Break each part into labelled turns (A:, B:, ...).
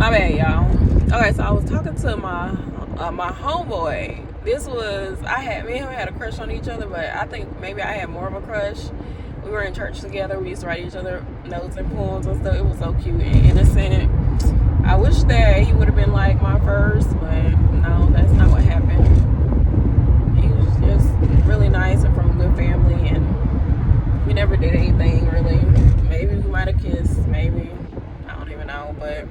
A: My bad, y'all. Okay, so I was talking to my homeboy. This was me and him had a crush on each other, but I think maybe I had more of a crush. We were in church together. We used to write each other notes and poems and stuff. It was so cute and innocent. I wish that he would have been like my first, but no, that's not what happened. He was just really nice and from a good family, and we never did anything really. Maybe we might have kissed, maybe. I don't even know, but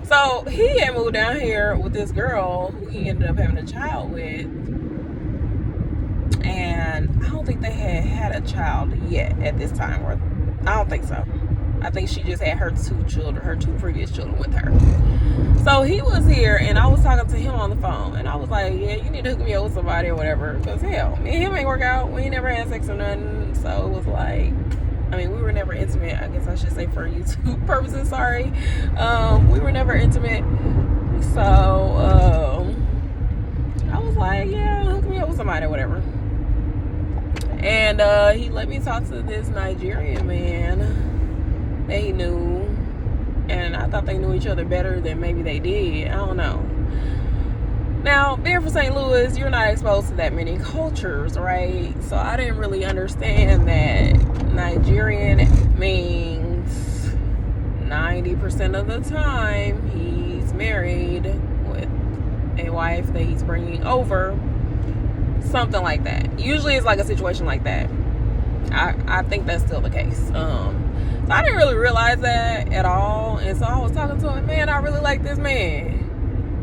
A: so he had moved down here with this girl who he ended up having a child with, and I don't think they had a child yet at this time, or I don't think so. I think she just had her two previous children with her. So he was here, and I was talking to him on the phone, and I was like, yeah, you need to hook me up with somebody or whatever, because hell, me and him ain't work out. We never had sex or nothing, so it was like, I mean, we were never intimate. I guess I should say for YouTube purposes, sorry. We were never intimate. So I was like, yeah, hook me up with somebody or whatever. And he let me talk to this Nigerian man that he knew. And I thought they knew each other better than maybe they did. I don't know. Now, being from St. Louis, you're not exposed to that many cultures, right? So I didn't really understand that Nigerian means 90% of the time he's married with a wife that he's bringing over. Something like that. Usually it's like a situation like that. I think that's still the case. So I didn't really realize that at all. And so I was talking to him, man, I really like this man.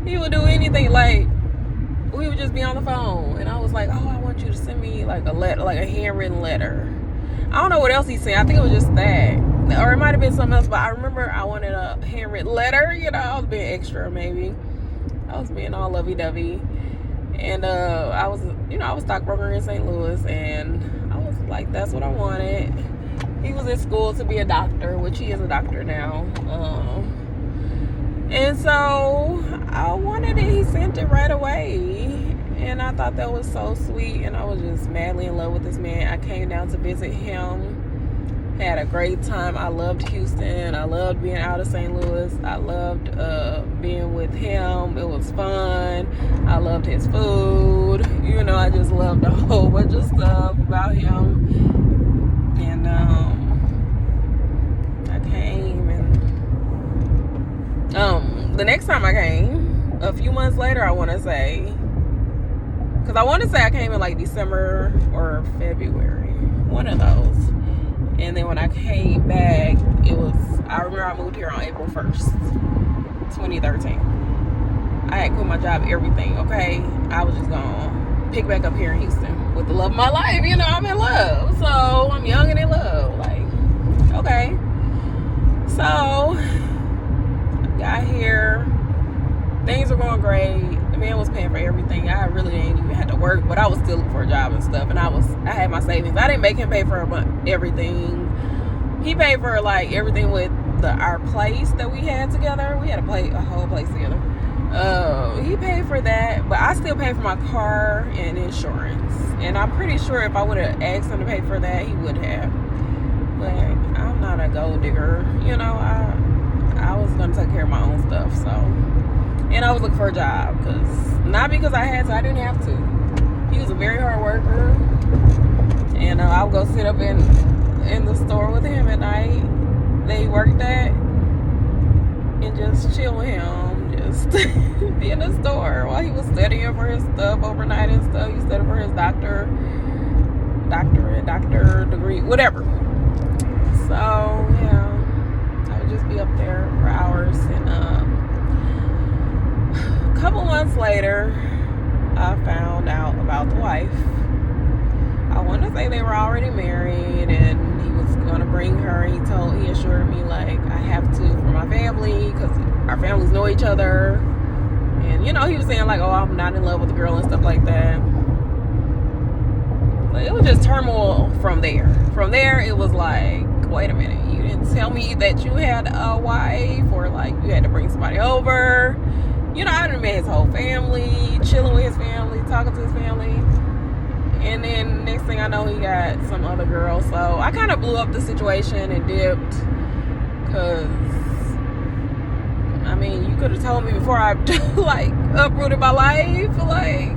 A: He would do anything. Like, we would just be on the phone, and I was like, oh, I want you to send me like a letter, like a handwritten letter. I don't know what else he said. I think it was just that, or it might have been something else, but I remember I wanted a handwritten letter. You know, I was being extra, maybe I was being all lovey-dovey. And I was stockbroker in St. Louis, and I was like, that's what I wanted. He was in school to be a doctor, which he is a doctor now. And so I wanted it. He sent it right away. And I thought that was so sweet. And I was just madly in love with this man. I came down to visit him. Had a great time. I loved Houston. I loved being out of St. Louis. I loved being with him. It was fun. I loved his food. You know, I just loved a whole bunch of stuff about him. And I came, and the next time I came, a few months later, I want to say, because I want to say I came in like December or February, one of those. And then when I came back, I remember I moved here on April 1st, 2013. I had quit my job, everything, okay? I was just gonna pick back up here in Houston with the love of my life. You know, I'm in love. So I'm young and in love. Like, okay. So got here. Things were going great. The man was paying for everything. I really didn't even have to work, but I was still looking for a job and stuff. And I had my savings. I didn't make him pay for everything. He paid for like everything with our place that we had together. We had a whole place together. He paid for that, but I still paid for my car and insurance. And I'm pretty sure if I would have asked him to pay for that, he would have. But I'm not a gold digger. You know, I was gonna take care of my own stuff. So, and I was looking for a job not because I had to. I didn't have to. He was a very hard worker, and I would go sit up in the store with him at night that he worked at, and just chill with him, just be in the store while he was studying for his stuff overnight and stuff. He studied for his doctor degree, whatever. So yeah, I would just be up there for hours. And a couple months later, I found out about the wife. I want to say they were already married, and he was going to bring her. He assured me, like, I have to for my family, because our families know each other. And, you know, he was saying, like, oh, I'm not in love with the girl and stuff like that. But it was just turmoil from there. From there, it was like, wait a minute, you didn't tell me that you had a wife, or, like, you had to bring somebody over. You know, I done met his whole family, chilling with his family, talking to his family. And then next thing I know, he got some other girl. So I kind of blew up the situation and dipped. Because, I mean, you could have told me before I like uprooted my life. Like,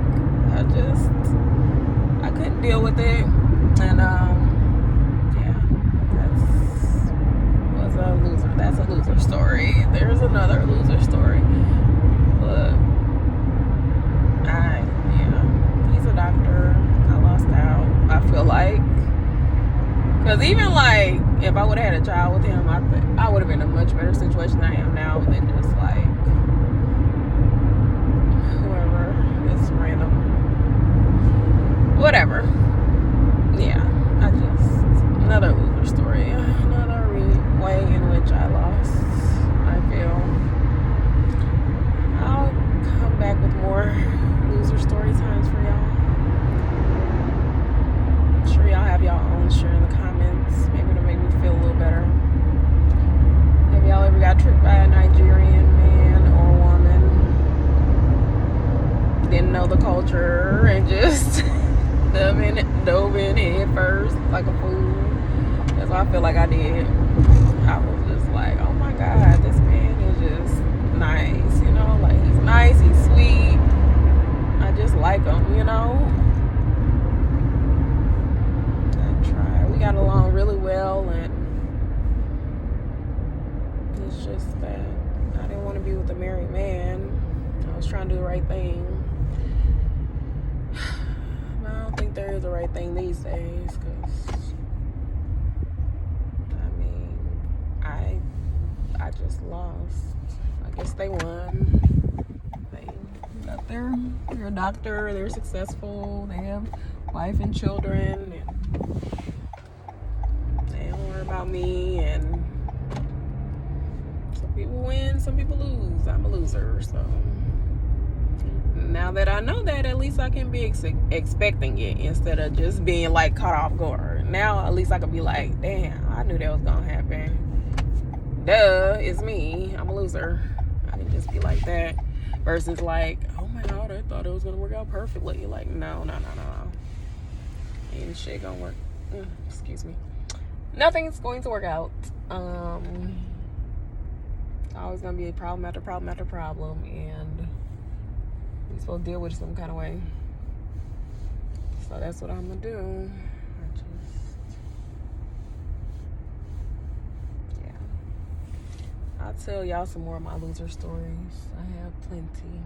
A: I couldn't deal with it, and yeah, that's a loser story. There's another loser story, but he's a doctor. I lost out, I feel like, because even like if I would have had a child with him, I would have been in a much better situation than I am now than just like whoever, this random whatever. Yeah, another loser story, another way in which I lost. I feel I'll come back with more loser story times for y'all. I'm sure y'all have y'all own. Share in the comments. Maybe it'll make me feel a little better. Have y'all ever got tricked by a Nigerian man or woman? Didn't know the culture and just dove in head first like a fool. That's what I feel like I did. I was just like, oh my God, this man is just nice, you know, like he's nice, he's sweet. I just like him, you know. We got along really well, and it's just that I didn't want to be with a married man. I was trying to do the right thing. I don't think there is a right thing these days, because I mean, I just lost. I guess they won. They're a doctor, they're successful, they have wife and children, and they don't worry about me. And some people win, some people lose. I'm a loser, so now that I know that, at least I can be expecting it instead of just being like caught off guard. Now at least I can be like, damn, I knew that was gonna happen. Duh, it's me. I'm a loser. I can just be like that versus like, oh my God, I thought it was gonna work out perfectly. You're like, no. Ain't shit gonna work. Excuse me. Nothing's going to work out. Always gonna be a problem after problem after problem, and we're supposed to deal with it some kind of way. So that's what I'm gonna do. I'll tell y'all some more of my loser stories. I have plenty.